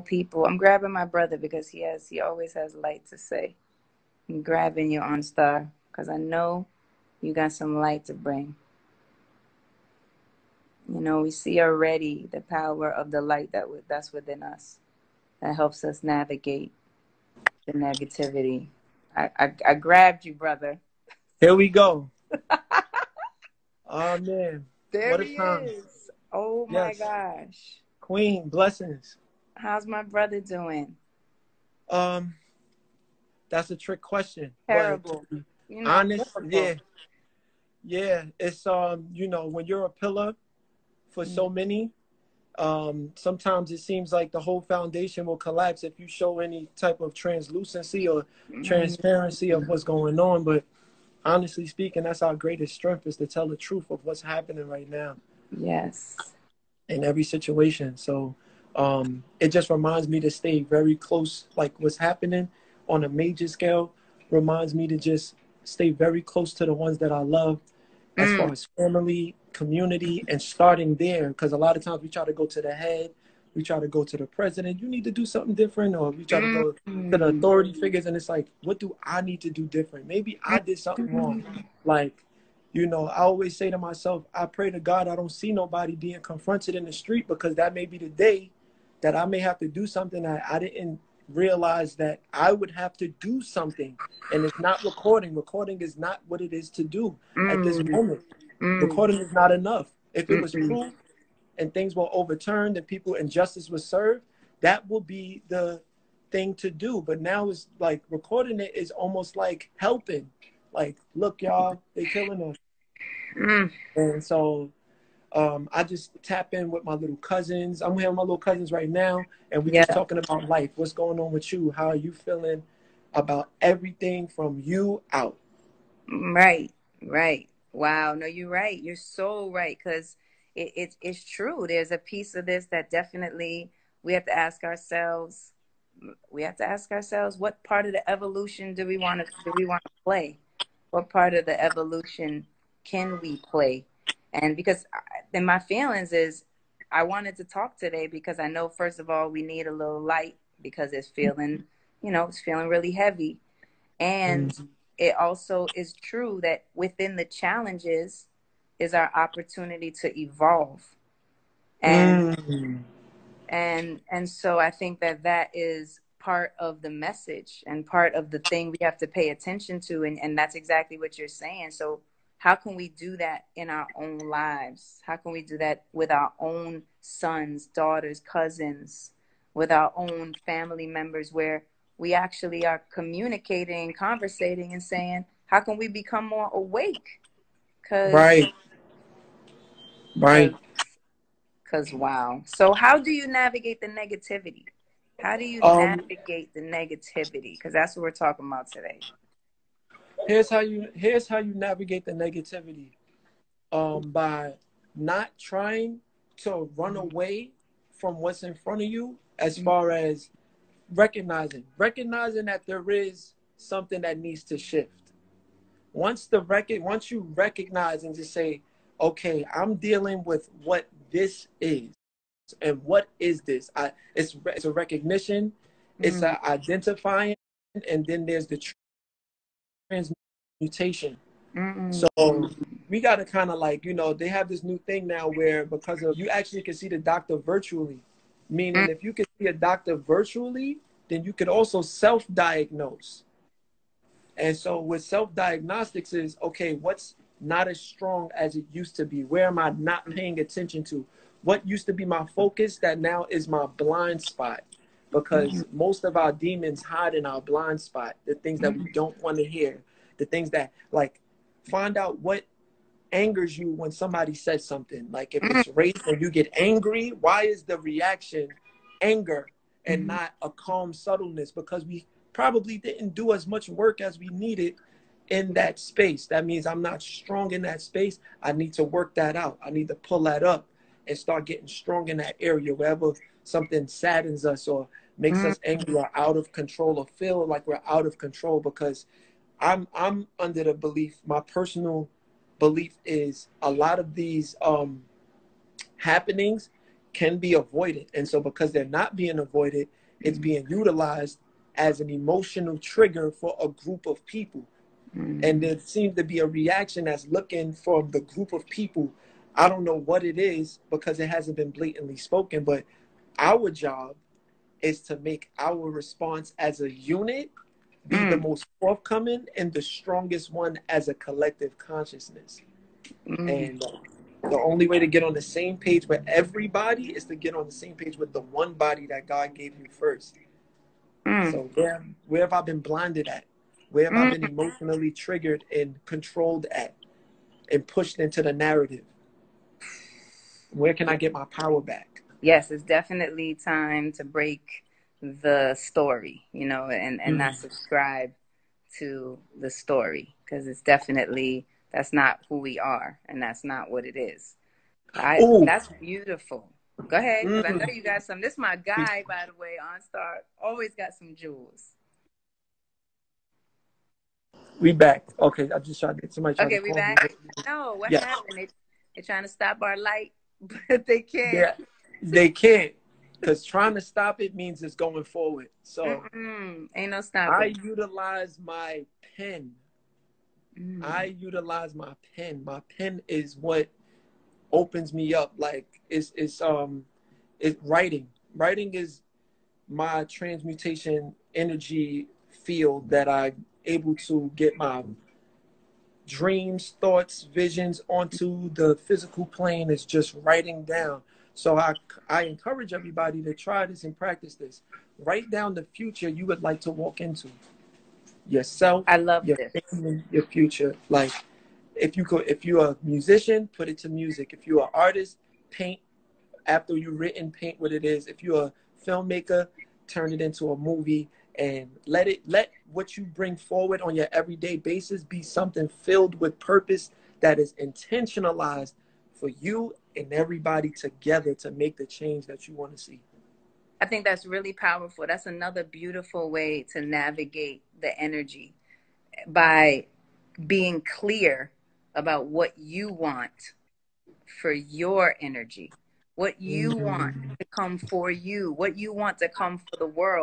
people. I'm grabbing my brother because he always has light to say. I'm grabbing you, OnStar, because I know you got some light to bring. You know, we see already the power of the light that's within us that helps us navigate the negativity. I grabbed you, brother. Here we go. Oh, man. There What a he time. is. Oh, my Yes. gosh. Queen, blessings. How's my brother doing? Um, that's a trick question. Terrible. But You know, honest, difficult. yeah. It's you know, when you're a pillar for so many, sometimes it seems like the whole foundation will collapse if you show any type of translucency or transparency of what's going on. But honestly speaking, that's our greatest strength, is to tell the truth of what's happening right now. Yes. In every situation. So it just reminds me to stay very close, like what's happening on a major scale reminds me to just stay very close to the ones that I love, as far as family, community, and starting there. Because a lot of times we try to go to the head, we try to go to the president, you need to do something different, or we try to go to the authority figures, and it's like, what do I need to do different? Maybe I did something wrong. Like, you know, I always say to myself, I pray to God I don't see nobody being confronted in the street, because that may be the day that I may have to do something that I didn't realize that I would have to do something. And it's not recording. Recording is not what it is to do at this moment. Recording is not enough. If it was proof and things were overturned and people and justice was served, that will be the thing to do. But now it's like recording it is almost like helping. Like, look, y'all, they killing us. And so I just tap in with my little cousins. I'm here with my little cousins right now, and we're just talking about life. What's going on with you? How are you feeling about everything from you out? Right. Wow. No, you're right. You're so right. Because it's true. There's a piece of this that definitely we have to ask ourselves. We have to ask ourselves, what part of the evolution do we want to play? What part of the evolution can we play? And because then my feelings is, I wanted to talk today because I know, first of all, we need a little light because it's feeling, it's feeling really heavy. And it also is true that within the challenges is our opportunity to evolve. And so I think that is part of the message and part of the thing we have to pay attention to. And that's exactly what you're saying. So how can we do that in our own lives? How can we do that with our own sons, daughters, cousins, with our own family members, where we actually are communicating, conversating, and saying, how can we become more awake? Right. Because, wow. So how do you navigate the negativity? How do you navigate the negativity? Because that's what we're talking about today. Here's how you navigate the negativity. By not trying to run away from what's in front of you, as far as recognizing that there is something that needs to shift. Once you recognize and just say, okay, I'm dealing with what this is, and what is this? It's a recognition, it's a identifying, and then there's the transmutation. So we got to kind of like, they have this new thing now where, because of, you actually can see the doctor virtually. Meaning if you can see a doctor virtually, then you could also self-diagnose. And so with self-diagnostics is, okay, what's not as strong as it used to be? Where am I not paying attention to? What used to be my focus that now is my blind spot? Because most of our demons hide in our blind spot, the things that we don't want to hear, the things that, like, find out what angers you when somebody says something. Like if it's race and you get angry, why is the reaction anger and not a calm subtleness? Because we probably didn't do as much work as we needed in that space. That means I'm not strong in that space. I need to work that out. I need to pull that up and start getting strong in that area. Wherever something saddens us or makes us angry or out of control or feel like we're out of control, because I'm under the belief, my personal belief is, a lot of these happenings can be avoided. And so because they're not being avoided, it's being utilized as an emotional trigger for a group of people. And there seems to be a reaction that's looking for the group of people. I don't know what it is because it hasn't been blatantly spoken, but our job is to make our response as a unit be the most forthcoming and the strongest one as a collective consciousness. And the only way to get on the same page with everybody is to get on the same page with the one body that God gave you first. So where have I been blinded at? Where have I been emotionally triggered and controlled at and pushed into the narrative? Where can I get my power back? Yes, it's definitely time to break the story, you know, and not subscribe to the story, because it's definitely, that's not who we are and that's not what it is. Ooh. That's beautiful. Go ahead, because I know you got some. This is my guy, by the way, OnStar. Always got some jewels. We back. Okay, I just tried to get somebody tried to Okay, we call me. back. No, what happened? They're trying to stop our light, but they can't. Yeah, they can't, because trying to stop it means it's going forward. So ain't no stopping. I utilize my pen. I utilize my pen. My pen is what opens me up. Like it's writing. Writing is my transmutation energy field that I'm able to get my dreams, thoughts, visions onto the physical plane. Is just writing down. So I encourage everybody to try this and practice this. Write down the future you would like to walk into. Yourself, I love your this. family, your future. Like if you're a musician, put it to music. If you're an artist, paint after you've written, paint what it is. If you're a filmmaker, turn it into a movie, and let what you bring forward on your everyday basis be something filled with purpose that is intentionalized for you and everybody together to make the change that you want to see. I think that's really powerful. That's another beautiful way to navigate the energy, by being clear about what you want for your energy, what you want to come for you, what you want to come for the world.